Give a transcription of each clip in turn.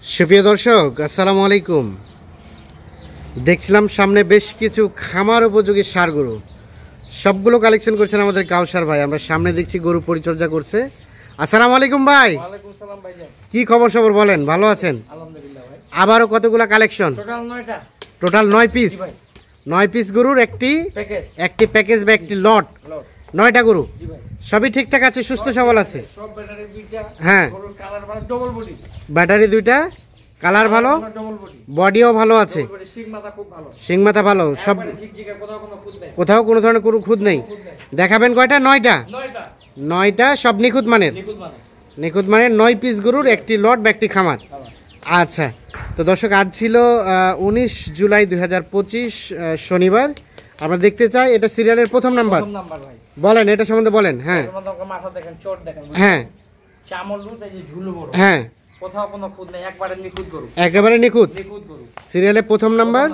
সুপ্রিয় দর্শক, আসসালামু আলাইকুম। দেখছিলাম সামনে বেশ কিছু খামার উপযোগী সার গরু, সবগুলো কালেকশন করছেন আমাদের কাউসার ভাই। আমরা সামনে দেখছি গরু পরিচর্যা করছে। আসসালামু আলাইকুম ভাই। ওয়ালাইকুম সালাম ভাইজান। কি খবর সবর বলেন, ভালো আছেন? আলহামদুলিল্লাহ ভাই। আবারও কতগুলা কালেকশন? Total 9 piece. 9 পিস গরুর একটি প্যাকেজ বা একটি লট, 9টা গরু। জি ভাই। সবই ঠিকঠাক আছে, সুস্থ সবল আছে? সব ব্যাটারি দুইটা। হ্যাঁ, গরুর কালার ভালো, ডবল বডি। ব্যাটারি দুইটা, কালার ভালো, ডবল বডি, বডিও ভালো আছে, সিং মাথা খুব ভালো, সিং মাথা ভালো, সব ঝিকঝিকে, কোথাও কোনো খুদ নেই, কোথাও কোনো ধরনের কোনো খুদ নেই। দেখাবেন কয়টা? 9টা। 9টা সব নিখুঁত মানের। নিখুঁত মানের 9 পিস গরুর একটি লট বা একটি খামার। আচ্ছা, তো দর্শক, আজ ছিল 19 জুলাই 2025 শনিবার। আমরা দেখতে চাই এটা সিরিয়ালের প্রথম নাম্বার। বলেন এটা সম্বন্ধে বলেন। হ্যাঁ, মাথা দেখেন, চোট দেখেন, হ্যাঁ, চামড় লুজ, এই যে ঝুলো বড়, হ্যাঁ, কোথাও কোনো খুদ নেই, একবারে নিখুঁত গরু, একেবারে নিখুঁত। নিখুঁত গরু, সিরিয়ালের প্রথম নাম্বার,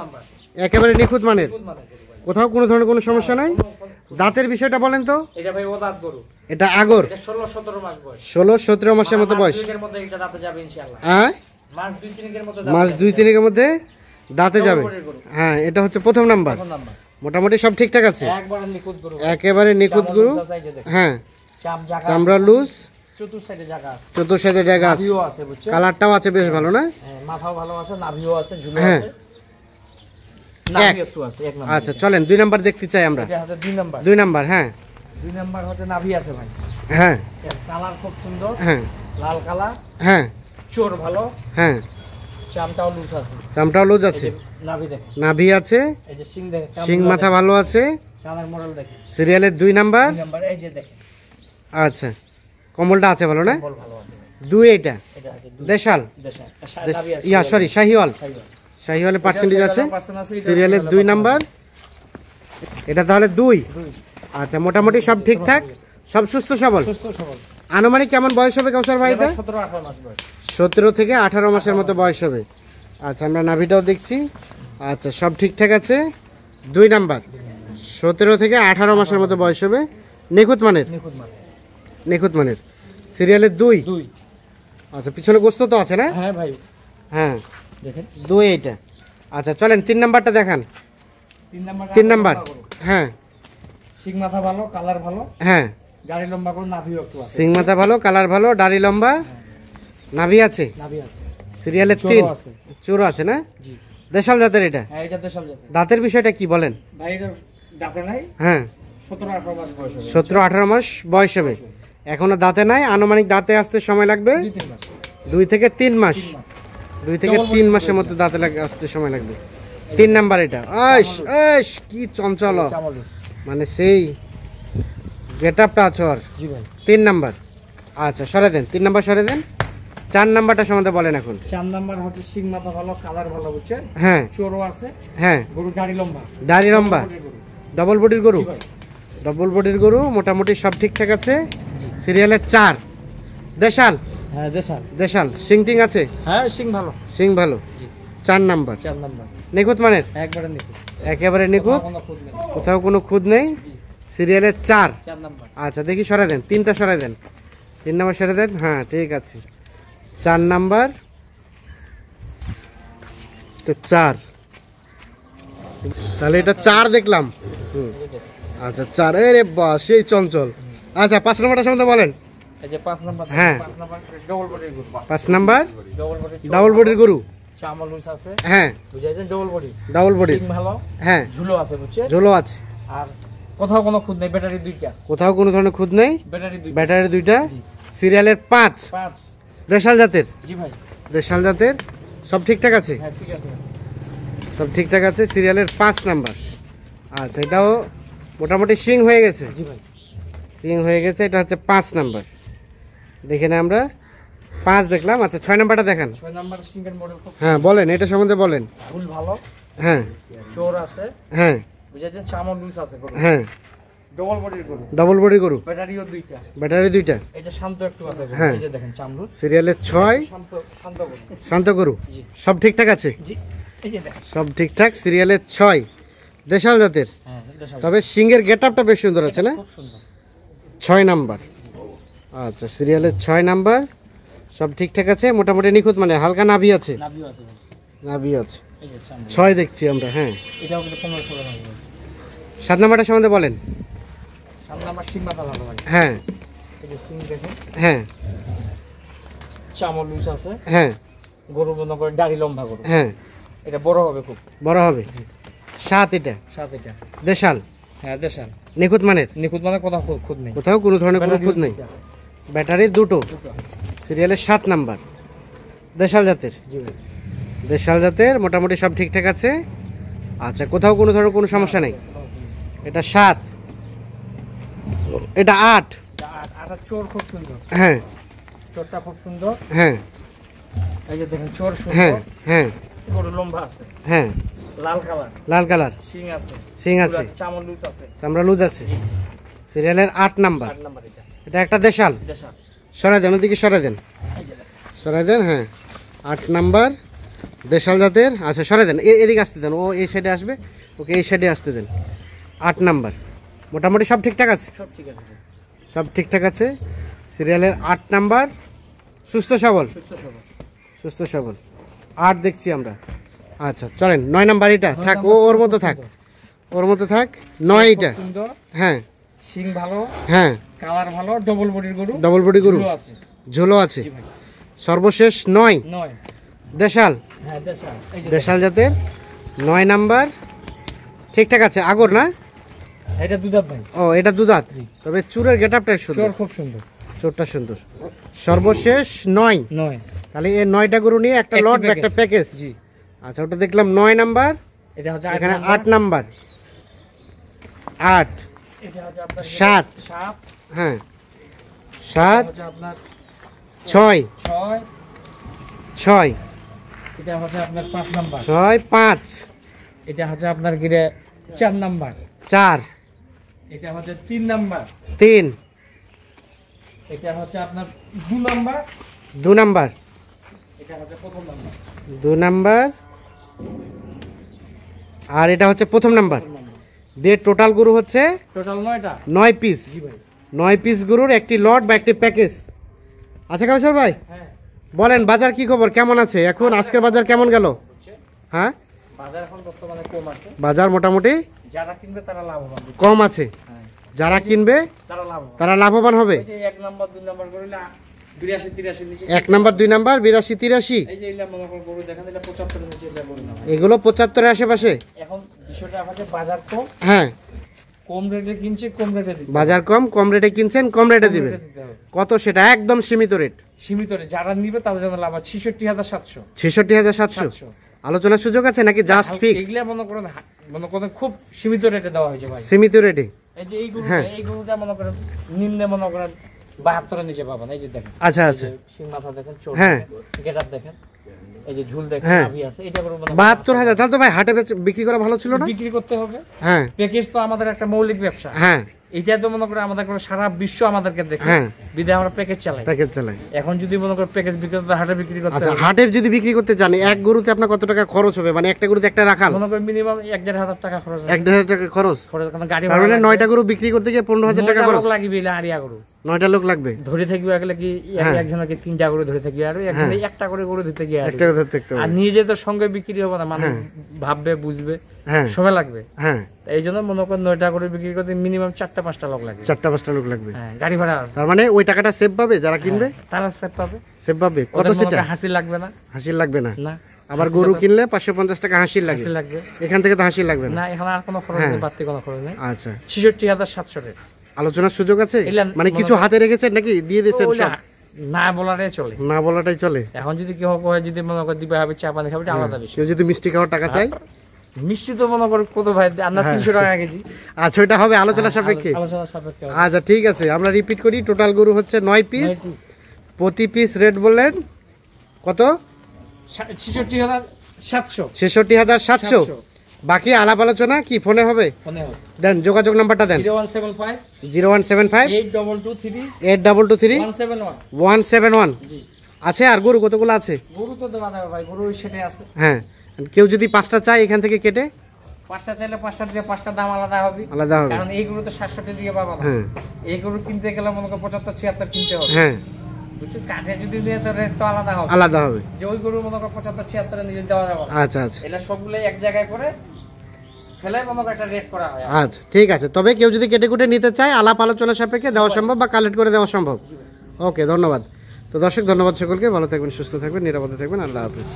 একেবারে নিখুঁত মানের, নিখুঁত মানে গরু ভাই। কোথাও কোনো ধরনের কোনো সমস্যা নাই। দাঁতের বিষয়টা বলেন তো। এটা ভাই ওদাত গরু, এটা আগর, এটা 16-17 মাস বয়স, 16-17 মাসের মতো বয়স। এর মধ্যে এটা দাঁতে যাবে ইনশাআল্লাহ। হ্যাঁ, মাস 2-3 এর মধ্যে মাস 2-3 এর মধ্যে দাঁতে যাবে। হ্যাঁ, এটা হচ্ছে প্রথম নাম্বার। মোটামুটি সব ঠিকঠাক আছে, একবারে নিখুঁত গরু, একেবারে নিখুঁত গরু। হ্যাঁ, চামড়া লুজ, চতুর সাইডে জায়গা আছে, চতুর সাইডে জায়গা আছে, নাভিও আছে, বুঝছো? কালারটাও আছে বেশ ভালো না? হ্যাঁ, মাথাও ভালো আছে, নাভিও আছে, ঝুলো হ্যাঁ। আছে, নাভি একটু আছে, এক নাম্বার। আচ্ছা, চলেন 2 নাম্বার দেখতে চাই আমরা। এটা হচ্ছে 2 নাম্বার। 2 নাম্বার, হ্যাঁ, 2 নাম্বার হচ্ছে নাভি আছে ভাই। হ্যাঁ, কালার খুব সুন্দর, হ্যাঁ, লাল কালার, হ্যাঁ, চোর ভালো, হ্যাঁ, চামটাও লুজ আছে, চামড়াও লুজ আছে, নাভি দেখেন, নাভি আছে, এই যে সিং দেখেন, সিং মাথা ভালো আছে। কালার মডেল দেখেন, সিরিয়ালের 2 নাম্বার। 2 নাম্বার, এই যে দেখেন, আচ্ছা, কম্বলটা আছে ভালো না? বল ভালো আছে। 2 এটা এটা হচ্ছে 2 দেশাল, নাভি আছে, ইয়া সরি শাহিওয়াল, সাইবার। শাহিওয়ালের পার্সেন্টেজ আছে। পার্সেন্ট আছে, এটা সিরিয়ালের 2 নাম্বার, এটা তাহলে 2। আচ্ছা, মোটামুটি সব ঠিকঠাক, সব সুস্থ সবল। সুস্থ সবল। আনুমানিক কেমন বয়স হবে কাউসার ভাই? এটা 17-18 মাস বয়স। 17 থেকে 18 মাসের মতো বয়স হবে। আচ্ছা, আমরা নাভিটাও দেখছি। আচ্ছা, সব ঠিকঠাক আছে। 2 নাম্বার, 17 থেকে 18 মাসের মতো বয়স হবে। নিখুঁত মানের, নিখুঁত মানে। নিখুঁত মানের। সিরিয়ালের 2। আচ্ছা, পিছনে গোস্ত তো আছে না? হ্যাঁ ভাই, হ্যাঁ, দেখেন 2 এইটা। আচ্ছা, চলেন 3 নাম্বারটা দেখান। 3 নাম্বার, হ্যাঁ, সিং মাথা ভালো, কালার ভালো, হ্যাঁ, গাড়ি লম্বা করে, নাভিও একটু আছে, সিং মাথা ভালো, কালার ভালো, দাড়ি লম্বা, নাভি আছে। নাভি আছে, সিরিয়ালের চোরও 3, আছে। চোর আছে না? জি। দেশাল জাতের এটা। হ্যাঁ, এটা দেশাল জাতের। দাঁতের বিষয়টা কি বলেন? ভাই এটা দাঁতে নাই, হ্যাঁ, 17-18 মাস বয়স হবে। 17-18 মাস বয়স হবে। এখনো দাঁতে নাই, আনুমানিক দাঁতে আসতে সময় লাগবে 2-3 মাস। 2 থেকে 3 মাস। 2 থেকে 3 মাসের মতো দাঁতে আসতে সময় লাগবে। 3 নাম্বার এটা। কি চঞ্চল, চামড়। মানে সেই গেট আপটা আছে ওর। জি ভাই। 3 নাম্বার। আচ্ছা, সরে দেন, 3 নাম্বার সরে দেন। 4 নাম্বারটা সম্বন্ধে বলেন এখন। 4 নাম্বার হচ্ছে সিং মাথা ভালো, কালার ভালো, বুঝছেন? হ্যাঁ, চোরও আছে, হ্যাঁ, গরু দাড়ি লম্বা, দাড়ি লম্বা, ডবল বডির গরু। জি ভাই। ডবল বডির গরু, মোটামুটি সব ঠিকঠাক আছে। সিরিয়ালের 4, দেশাল। হ্যাঁ, দেশাল। দেশাল সিং টিং আছে? হ্যাঁ, সিং ভালো। সিং ভালো। জি। 4 নাম্বার, 4 নাম্বার, নিখুঁত মানের, একবারে নিখুঁত, একেবারে নিখুঁত, কোনো খুদ নেই। কোথাও কোনো খুদ নেই। জি। সিরিয়ালের 4। 4 নাম্বার। আচ্ছা, দেখি সরে দেন, 3টা সরে দেন। 3 নাম্বার সরে দেন। হ্যাঁ, ঠিক আছে। 4 নাম্বার, তো 4, তাহলে এটা 4 দেখলাম। আচ্ছা, 4, রে বাহ, সেই চঞ্চল। আচ্ছা, 5 নাম্বারটা সম্বন্ধে বলেন। এই যে 5 নাম্বার, হ্যাঁ। 5 নাম্বার ডবল বডির গরু। 5 নাম্বার, ডবল বডি, ডাবল বডির গরু। চামড় লুজ আছে, হ্যাঁ, বুঝাইছেন? ডবল বডি, ডাবল বডি, সিং ভালো, হ্যাঁ, ঝুলো আছে, বুঝছেন? ঝোলো আছে, আর কোথাও কোনো খুদ নেই, ব্যাটারি 2টা, কোথাও কোনো ধরনের খুদ নেই। ব্যাটারি 2টা, ব্যাটারি 2টা। জি। সিরিয়ালের 5, 5। দেশাল জাতের। জি ভাই। দেশাল জাতের, সব ঠিকঠাক আছে, হ্যাঁ, ঠিক আছে। সব ঠিকঠাক আছে। সিরিয়ালের 5 নাম্বার। আচ্ছা, এটাও মোটামুটি সিং হয়ে গেছে, জি ভাই। সিং হয়ে গেছে। এটা হচ্ছে 5 নাম্বার। দেখে না, আমরা 5 দেখলাম। আচ্ছা, 6 নাম্বারটা দেখান। 6 নাম্বার সিঙ্গেল মডেল, খুব হ্যাঁ, বলেন এটা সম্বন্ধে বলেন। ফুল ভালো, হ্যাঁ, চোর আছে, হ্যাঁ, বুঝাইছেন? চামড় লুজ আছে গরু, হ্যাঁ, ডবল বডির গরু, ডবল বডি গরু, ব্যাটারিও 2টা, ব্যাটারি 2টা। এটা শান্ত একটু আছে গরু, হ্যাঁ। এই যে দেখেন চামড়, সিরিয়ালের 6, শান্ত শান্ত গরু। শান্ত গরু, জি। সব ঠিকঠাক আছে, জি, এই যে দেখেন। সব ঠিকঠাক। সিরিয়ালের 6, দেশাল জাতের। হ্যাঁ, দেশাল। তবে সিংয়ের গেট আপটা বেশ সুন্দর আছে না? খুব সুন্দর। 6 নাম্বার। আচ্ছা, সিরিয়ালের 6 নাম্বার, সব ঠিকঠাক আছে, মোটামুটি নিখুঁত মানে, হালকা নাভি আছে। নাভিও আছে ভাই। নাভি আছে। এই যে চামড়া। 6 দেখছি আমরা। হ্যাঁ, এটাও কিন্তু 15-16 ভাই। 7 নাম্বারটা সম্বন্ধে বলেন। সামনে আমার সিং মাথা ভালো ভাই। হ্যাঁ এই যে সিং দেখেন, হ্যাঁ চামড়া লুজ আছে, হ্যাঁ গরু মনে করে দাড়ি লম্বা গরু। হ্যাঁ, এটা বড় হবে খুব। বড় হবে। 7 এটা সাথে এটা। দেশাল, হ্যাঁ দেশাল। নিখুঁত মানের, নিখুঁত মানে কোথাও খুদ নেই। কোথাও কোনো ধরনের কোনো খুঁত নেই। ব্যাটারি দুটো, দুটো। সিরিয়ালের 7 নাম্বার, দেশাল জাতের। জি ভাই। দেশাল জাতের, মোটামুটি সব ঠিকঠাক আছে। আচ্ছা, কোথাও কোনো ধরনের কোনো সমস্যা নেই। এটা 7, এটা 8। আটা চোর খুব সুন্দর। হ্যাঁ চোরটা খুব সুন্দর। হ্যাঁ এই যে দেখেন চোর হ্যাঁ সুন্দর। হ্যাঁ গরু লম্বা আছে, হ্যাঁ, লাল কালার, লাল কালার, সিং আছে, সিং আছে, চামড়া লুজ আছে। চামড়া লুজ আছে। সিরিয়ালের 8 নাম্বার। 8 নাম্বার এটা। এটা একটা দেশাল। দেশাল। সরাই দেন, ওদিকে সরাই দেন, এই যে দেখেন। সরাই দেন। হ্যাঁ, 8 নাম্বার দেশাল জাতের। আচ্ছা, সরাই দেন, এদিকে আসতে দেন, ও এই সাইডে আসবে, ওকে এই সাইডে আসতে দেন। 8 নাম্বার, মোটামুটি সব ঠিকঠাক আছে। সব ঠিক আছে ভাই। সব ঠিকঠাক আছে। সিরিয়ালের 8 নাম্বার, সুস্থ সবল, সুস্থ সবল। সুস্থ সবল। 8 দেখছি আমরা। আচ্ছা চলেন, 9 নাম্বার এটা থাক, ওর মতো থাক, ওর মতো থাক। 9 এটা। খুব সুন্দর, হ্যাঁ সিং ভালো, হ্যাঁ, কালার ভালো, ডবল বডির গরু। ডবল বডি গরু, ঝুলো আছে। ঝোলো আছে। জি ভাই। সর্বশেষ 9 9। দেশাল, হ্যাঁ দেশাল। এই যে দেশাল জাতের 9 নাম্বার, ঠিকঠাক আছে। আগর না? দেখেন। এটা দুধাত ভাই। ও, এটা দুধাত, জি। তবে চুরের গেটআপটাই সুন্দর, চোর খুব সুন্দর। চোরটা সুন্দর। সর্বশেষ 9। 9। তাহলে এই 9টা গরু নিয়ে একটা একটি লট, একটা প্যাকেজ। প্যাকেজ। জি। আচ্ছা, ওটা দেখলাম 9 নাম্বার, এটা হচ্ছে এখানে 8 8 নাম্বার, 8, এটা হচ্ছে আপনার 7, 7। হ্যাঁ 7, হচ্ছে আপনার 6, 6। 6, এটা হচ্ছে আপনার 5 নাম্বার। 6, 5, এটা হচ্ছে আপনার গিরে 4 নাম্বার। 4, এটা হচ্ছে 3 নাম্বার। 3, এটা হচ্ছে আপনার 2 নাম্বার। 2 নাম্বার, এটা হচ্ছে প্রথম নাম্বার। 2 নাম্বার, আর এটা হচ্ছে প্রথম নাম্বার। দিয়ে টোটাল গরু হচ্ছে টোটাল 9টা। 9 পিস। জি ভাই। 9 পিস গরুর একটি লট বা একটি প্যাকেজ। আচ্ছা কাউসার ভাই, হ্যাঁ। বলেন বাজার কি খবর, কেমন আছে এখন? আজকের বাজার কেমন গেল? হচ্ছে হ্যাঁ, বাজার এখন বর্তমানে কম আছে। বাজার মোটামুটি যারা কিনবে তারা লাভবান। কম আছে। হ্যাঁ। যারা কিনবে তারা লাভবান। তারা লাভবান হবে। এই যে 1 নাম্বার 2 নাম্বার করলে 82-83 নিচে। 1 নাম্বার 2 নাম্বার 82-83, এই যে এগুলা মনে করুন গরু দেখেন, এটা 75 নিচে এটা গরু না ভাই। এগুলো 75-এর আশেপাশে। এখন বিষয়টা আমাদের বাজার কম, হ্যাঁ, কম রেটে কিনছে, কম রেটে দিচ্ছে। বাজার কম, কম রেটে কিনছেন, কম রেটে দিবেন। দিতে হবে। কত সেটা? একদম সীমিত রেট, সীমিত রেট। যারা নিবে তাদের জন্য লাভ আছে। 66,700। 66,700। আলোচনার সুযোগ আছে নাকি জাস্ট ফিক্স? এগুলা মনে করেন খুব সীমিত রেটে দেওয়া হয়েছে ভাই। সীমিত রেটে। এই যে এই গরুটা, হ্যাঁ। এই গরুটা মনে করেন নিম্নে মনে করেন 72 নিচে পাবেন। এই যে দেখেন, আচ্ছা আচ্ছা, সিং মাথা দেখেন, চোখ হ্যাঁ। গেটআপ দেখেন, এই যে ঝুল দেখেন, হ্যাঁ। নাভি আছে। এটা গরু মনে করেন 72,000। তাহলে তো ভাই হাটে বিক্রি করা ভালো ছিল না? বিক্রি করতে হবে। হ্যাঁ প্যাকেজ তো আমাদের একটা মৌলিক ব্যবসা। হ্যাঁ এটা তো মনে করেন আমাদের করে সারা বিশ্ব আমাদেরকে দেখে, হ্যাঁ, বিধায় আমরা প্যাকেজ চালাই। প্যাকেজ চালাই। এখন যদি মনে করেন প্যাকেজ বিক্রি করতে হাটে বিক্রি করতে আচ্ছা, হবে, হাটে যদি বিক্রি করতে চান, এক গরুতে আপনার কত টাকা খরচ হবে? মানে একটা গরুতে একটা রাখাল মনে করেন মিনিমাম 1,500 টাকা খরচ আছে। 1,500 টাকা খরচ। কারণ গাড়ি তার মানে ভাড়া 9টা গরু বিক্রি করতে গিয়ে 15,000 টাকা খরচ। লাগবে। এলা আড়িয়া গরু 9টা লোক লাগবে। ধরে থাকবে গেলে কি হ্যাঁ। একজনকে 3টা গরু ধরে থাকবে, আর একজনে একটা করে গরু ধরতে গিয়ে একটা কথা দেখতে আর হবে। নিজে তো সঙ্গে বিক্রি হবে না, মানুষ হ্যাঁ। ভাববে, বুঝবে, হ্যাঁ সময় লাগবে। হ্যাঁ, এই জন্য মনে করেন 9টা করে বিক্রি করতে মিনিমাম 4-5টা লোক লাগবে। 4-5টা লোক লাগবে। হ্যাঁ, গাড়ি ভাড়া তার মানে ওই টাকাটা সেভ পাবে যারা কিনবে, তারা সেট পাবে। সেভ পাবে। কত ওদের মনে সেটা? করেন হাসি লাগবে না। হাসির লাগবে না। না, আবার গরু কিনলে 550 টাকা হাসির লাগে, হাসি লাগবে এখান থেকে তো হাসির লাগবে না। না। এখন আর কোনো খরচ হ্যাঁ। নেই, বাড়তি কোনো খরচ নেই। আচ্ছা, 66,700 রেট। আলোচনার সুযোগ আছে? এগুলা মানে কিছু হাতে রেখেছেন নাকি দিয়ে দিয়েছেন ওইটা সব? না বলারে চলে। না বলাটাই চলে। এখন যদি কেউ কয় যদি মনে করে দিবে হবে চা পানি খাবে, এটা আলাদা বিষয়। কেউ যদি মিষ্টি খাওয়ার টাকা চাই, মিষ্টি তো মনে করো কত ভাই, আমরা হ্যাঁ। 300 টাকা কেজি। আচ্ছা ওইটা হবে আলোচনা সাপেক্ষে। আলোচনা সাপেক্ষে হবে। আচ্ছা ঠিক আছে, আমরা রিপিট করি। টোটাল গরু হচ্ছে 9 পিস। প্রতি পিস রেট বললেন কত? 66,700। 66,700। বাকি আলাপ আলোচনা কি ফোনে হবে? ফোনে হবে। দেন, যোগাযোগ নাম্বারটা দেন। 0175 0175 8223 8223 171। 171 জি। আছে। আর গরু কতগুলো আছে? গরু তো দেওয়া যাবে ভাই, গরু সেটাই আছে। হ্যাঁ, কেউ যদি 5টা চায় এখান থেকে কেটে 5টা চাইলে 5টা দিয়ে 5টা দাম আলাদা হবে। আলাদা হবে। কারণ এই গরু তো 700 দিয়ে পাবা না। হ্যাঁ এই গরু কিনতে গেলে মনে করো 75-76 কিনতে হবে। হ্যাঁ, বুঝছো, কাঠে যদি নিয়ে তো রেট তো আলাদা হবে। আলাদা হবে। যে ওই গরু মনে করো 75-76 নিজে দেওয়া যাবে না। আচ্ছা আচ্ছা এটা সবগুলোই এক জায়গায় করে ফেলে মনে করো একটা রেট করা হয়। আচ্ছা ঠিক আছে, তবে কেউ যদি কেটে কুটে নিতে চায় আলাপ আলোচনা সাপেক্ষে দেওয়া সম্ভব বা কালেক্ট করে দেওয়া সম্ভব। ওকে, ধন্যবাদ। তো দর্শক, ধন্যবাদ সকলকে, ভালো থাকবেন, সুস্থ থাকবেন, নিরাপদে থাকবেন, আল্লাহ হাফিজ।